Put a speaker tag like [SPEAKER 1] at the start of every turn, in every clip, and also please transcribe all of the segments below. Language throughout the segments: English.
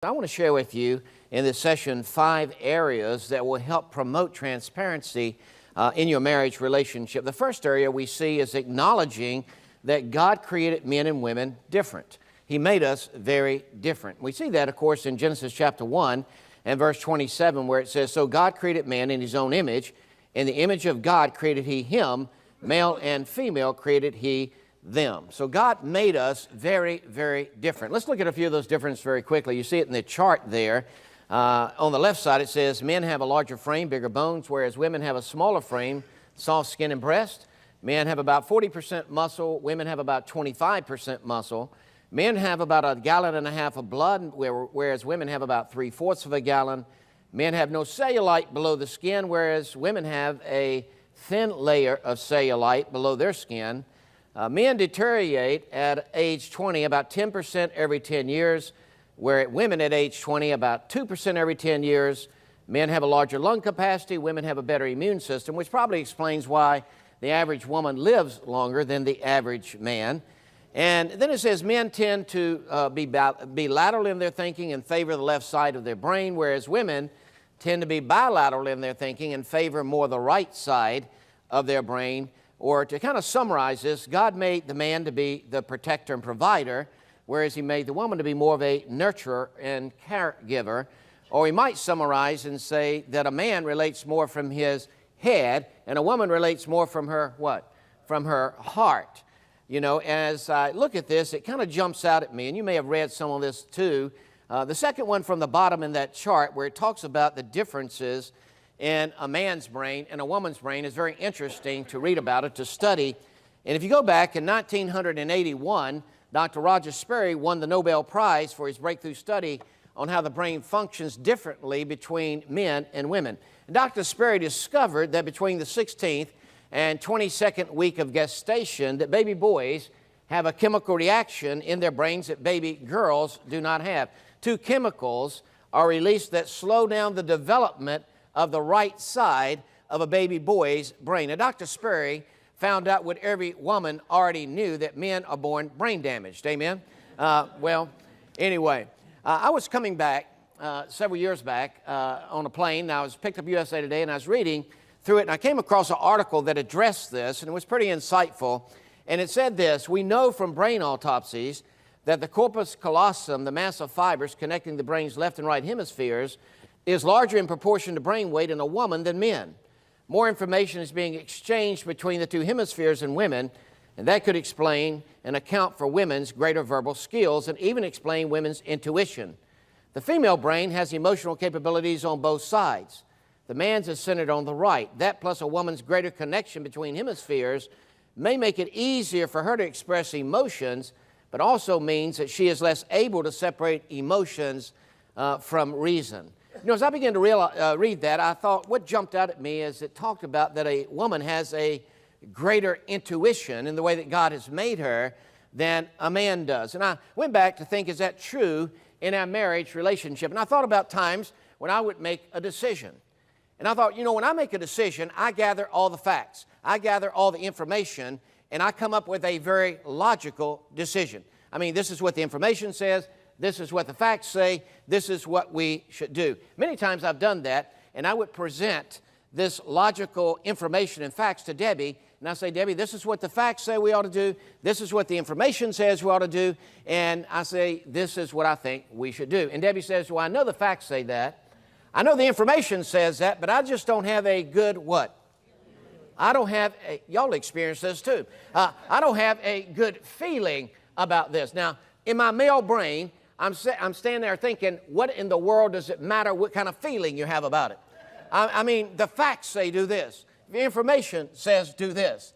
[SPEAKER 1] I want to share with you in this session 5 areas that will help promote transparency in your marriage relationship. The first area we see is acknowledging that God created men and women different. He made us very different. We see that, of course, in Genesis chapter 1 and verse 27, where it says, "So God created man in his own image. In the image of God created he him, male and female created he them." So God made us very, very different. Let's look at a few of those differences very quickly. You see it in the chart there. On the left side it says men have a larger frame, bigger bones, whereas women have a smaller frame, soft skin and breast. Men have about 40% muscle, women have about 25% muscle. Men have about 1.5 gallons of blood, whereas women have about 3/4 of a gallon. Men have no cellulite below the skin, whereas women have a thin layer of cellulite below their skin. Men deteriorate at age 20 about 10% every 10 years, where women at age 20 about 2% every 10 years. Men have a larger lung capacity, women have a better immune system, which probably explains why the average woman lives longer than the average man. And then it says men tend to be lateral in their thinking and favor the left side of their brain, whereas women tend to be bilateral in their thinking and favor more the right side of their brain. Or to kind of summarize this, God made the man to be the protector and provider, whereas he made the woman to be more of a nurturer and caregiver. Or we might summarize and say that a man relates more from his head and a woman relates more from her what? From her heart. You know, as I look at this, it kind of jumps out at me, and you may have read some of this too. The second one from the bottom in that chart where it talks about the differences in a man's brain and a woman's brain is very interesting to read about it, to study. And if you go back in 1981, Dr. Roger Sperry won the Nobel Prize for his breakthrough study on how the brain functions differently between men and women. And Dr. Sperry discovered that between the 16th and 22nd week of gestation, that baby boys have a chemical reaction in their brains that baby girls do not have. 2 chemicals are released that slow down the development of the right side of a baby boy's brain. Now, Dr. Sperry found out what every woman already knew, that men are born brain damaged. Amen? Anyway, I was coming back several years back on a plane. I was picked up USA Today, and I was reading through it, and I came across an article that addressed this, and it was pretty insightful. And it said this: "We know from brain autopsies that the corpus callosum, the mass of fibers connecting the brain's left and right hemispheres, is larger in proportion to brain weight in a woman than men. More information is being exchanged between the 2 hemispheres in women, and that could explain and account for women's greater verbal skills and even explain women's intuition. The female brain has emotional capabilities on both sides. The man's is centered on the right. That plus a woman's greater connection between hemispheres may make it easier for her to express emotions, but also means that she is less able to separate emotions from reason." You know, as I began to read that, I thought what jumped out at me is it talked about that a woman has a greater intuition in the way that God has made her than a man does. And I went back to think, is that true in our marriage relationship? And I thought about times when I would make a decision. And I thought, you know, when I make a decision, I gather all the facts. I gather all the information, and I come up with a very logical decision. I mean, this is what the information says. This is what the facts say. This is what we should do. Many times I've done that, and I would present this logical information and facts to Debbie, and I say, "Debbie, this is what the facts say we ought to do. This is what the information says we ought to do." And I say, "This is what I think we should do." And Debbie says, "Well, I know the facts say that. I know the information says that, but I just don't have a good what? I don't have a," y'all experience this too. "I don't have a good feeling about this." Now, in my male brain, I'm standing there thinking, what in the world does it matter what kind of feeling you have about it? I mean, the facts say do this. The information says do this.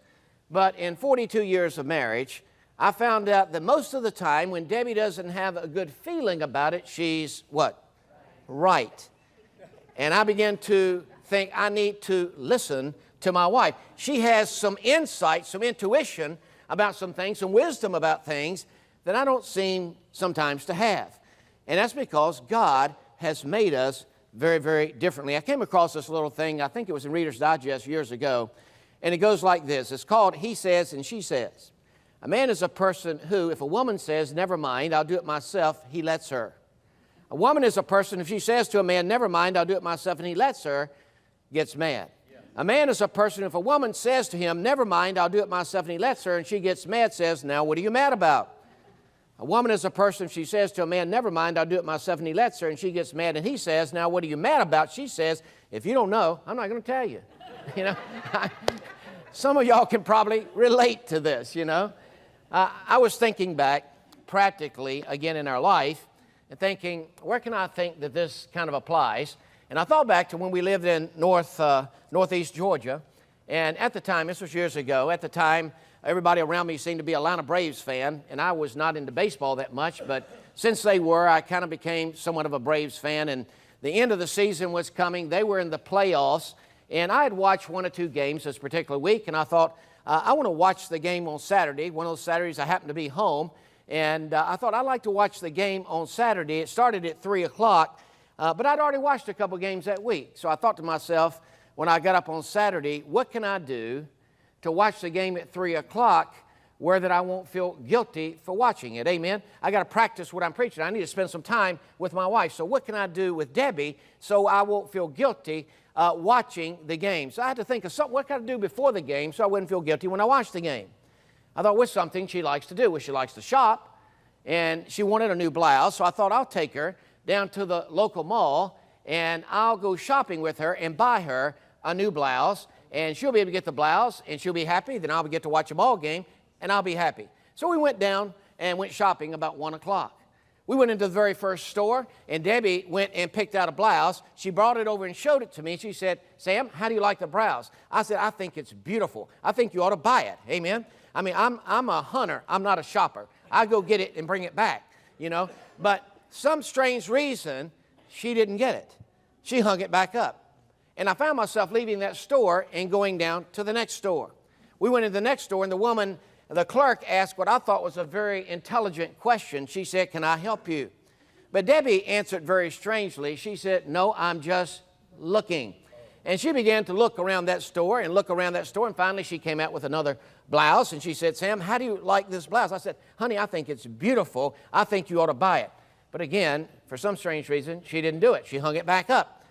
[SPEAKER 1] But in 42 years of marriage, I found out that most of the time when Debbie doesn't have a good feeling about it, she's what? Right. And I began to think I need to listen to my wife. She has some insight, some intuition about some things, some wisdom about things that I don't seem sometimes to have. And that's because God has made us very, very differently. I came across this little thing, I think it was in Reader's Digest years ago, and it goes like this. It's called He Says and She Says. A man is a person who, if a woman says, "Never mind, I'll do it myself," he lets her. A woman is a person, if she says to a man, never mind, I'll do it myself, and he lets her, gets mad. A man is a person, if a woman says to him, never mind, I'll do it myself, and he lets her, and she gets mad, says, now what are you mad about? A woman is a person, if she says to a man, never mind, I'll do it myself, and he lets her, and she gets mad, and he says, now what are you mad about? She says, if you don't know, I'm not going to tell you. You know, some of y'all can probably relate to this, you know. I was thinking back practically, again, in our life, and thinking, where can I think that this kind of applies? And I thought back to when we lived in northeast Georgia, and at the time, this was years ago, at the time, everybody around me seemed to be a Atlanta Braves fan, and I was not into baseball that much, but since they were, I kind of became somewhat of a Braves fan, and the end of the season was coming. They were in the playoffs, and I had watched one or two games this particular week, and I thought, I want to watch the game on Saturday. One of those Saturdays I happened to be home, and I thought I'd like to watch the game on Saturday. It started at 3 o'clock, but I'd already watched a couple games that week. So I thought to myself, when I got up on Saturday, what can I do to watch the game at 3 o'clock where that I won't feel guilty for watching it? Amen. I got to practice what I'm preaching. I need to spend some time with my wife. So what can I do with Debbie so I won't feel guilty watching the game? So I had to think of something, what can I do before the game so I wouldn't feel guilty when I watch the game? I thought, what's something she likes to do? Well, she likes to shop, and she wanted a new blouse, so I thought I'll take her down to the local mall, and I'll go shopping with her and buy her a new blouse, and she'll be able to get the blouse, and she'll be happy. Then I'll get to watch a ball game, and I'll be happy. So we went down and went shopping about 1 o'clock. We went into the very first store, and Debbie went and picked out a blouse. She brought it over and showed it to me. She said, Sam, how do you like the blouse? I said, I think it's beautiful. I think you ought to buy it. Amen. I mean, I'm a hunter. I'm not a shopper. I go get it and bring it back, you know. But some strange reason, she didn't get it. She hung it back up. And I found myself leaving that store and going down to the next store. We went into the next store, and the clerk asked what I thought was a very intelligent question. She said, can I help you? But Debbie answered very strangely. She said, no, I'm just looking. And she began to look around that store and look around that store, and finally she came out with another blouse, and she said, Sam, how do you like this blouse? I said, honey, I think it's beautiful. I think you ought to buy it. But again, for some strange reason, she didn't do it. She hung it back up.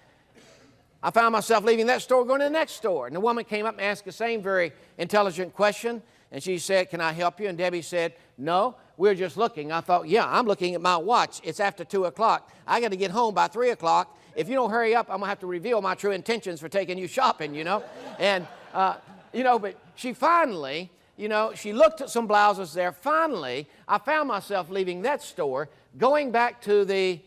[SPEAKER 1] I found myself leaving that store, going to the next store, and the woman came up and asked the same very intelligent question, and she said, can I help you? And Debbie said, no, we're just looking. I thought, yeah, I'm looking at my watch. It's after 2 o'clock. I got to get home by 3 o'clock. If you don't hurry up, I'm going to have to reveal my true intentions for taking you shopping, you know. And, but she finally, she looked at some blouses there. Finally, I found myself leaving that store, going back to the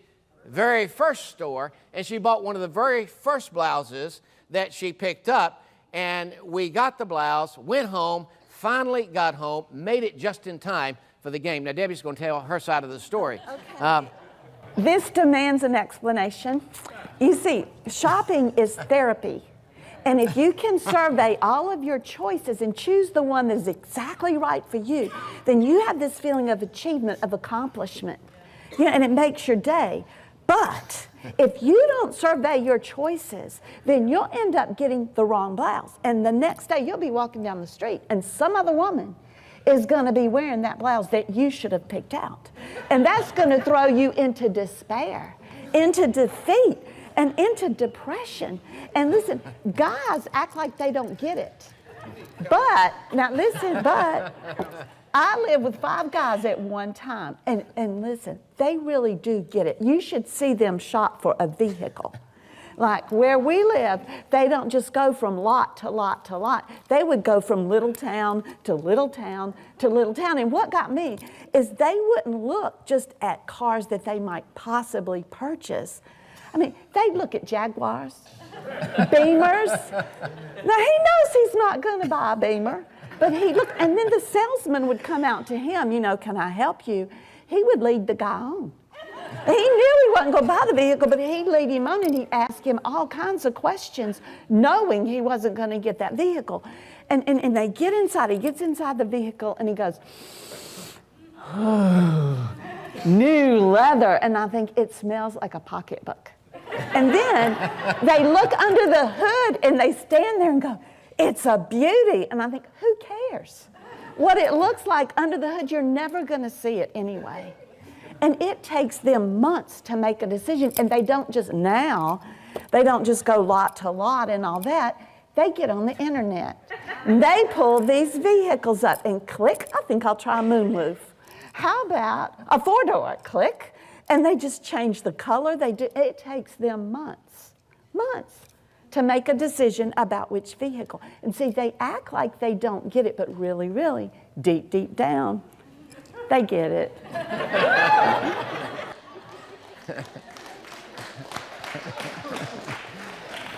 [SPEAKER 1] very first store, and she bought one of the very first blouses that she picked up, and we got the blouse, went home, finally got home, made it just in time for the game. Now, Debbie's going to tell her side of the story.
[SPEAKER 2] Okay. This demands an explanation. You see, shopping is therapy. And if you can survey all of your choices and choose the one that is exactly right for you, then you have this feeling of achievement, of accomplishment. And it makes your day. But if you don't survey your choices, then you'll end up getting the wrong blouse. And the next day you'll be walking down the street and some other woman is going to be wearing that blouse that you should have picked out. And that's going to throw you into despair, into defeat, and into depression. And listen, guys act like they don't get it. But I lived with 5 guys at one time. And listen, they really do get it. You should see them shop for a vehicle. Like where we live, they don't just go from lot to lot to lot. They would go from little town to little town to little town. And what got me is they wouldn't look just at cars that they might possibly purchase. I mean, they'd look at Jaguars, Beamers. Now, he knows he's not going to buy a Beamer, but he looked, and then the salesman would come out to him, can I help you? He would lead the guy on. He knew he wasn't going to buy the vehicle, but he'd lead him on and he'd ask him all kinds of questions, knowing he wasn't going to get that vehicle. And they get inside, he gets inside the vehicle and he goes, oh, new leather. And I think it smells like a pocketbook. And then they look under the hood and they stand there and go, it's a beauty. And I think, who cares? What it looks like under the hood, you're never going to see it anyway. And it takes them months to make a decision. And they don't just go lot to lot and all that. They get on the internet. They pull these vehicles up and click, I think I'll try a moonroof. How about a 4-door? Click. And they just change the color. It takes them months to make a decision about which vehicle. And see, they act like they don't get it, but really, really, deep, deep down, they get it.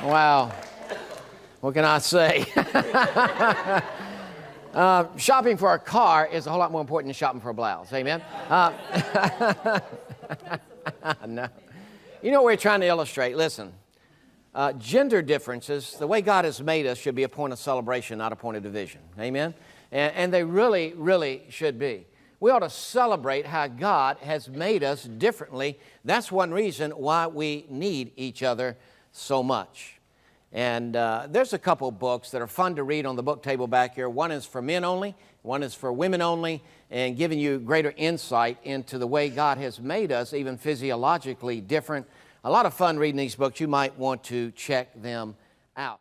[SPEAKER 1] Wow. What can I say? Shopping for a car is a whole lot more important than shopping for a blouse. Amen? No. You know what we're trying to illustrate? Listen, gender differences, the way God has made us, should be a point of celebration, not a point of division. Amen? And they really, really should be. We ought to celebrate how God has made us differently. That's one reason why we need each other so much. And there's a couple books that are fun to read on the book table back here. One is for men only, one is for women only, and giving you greater insight into the way God has made us even physiologically different. A lot of fun reading these books. You might want to check them out.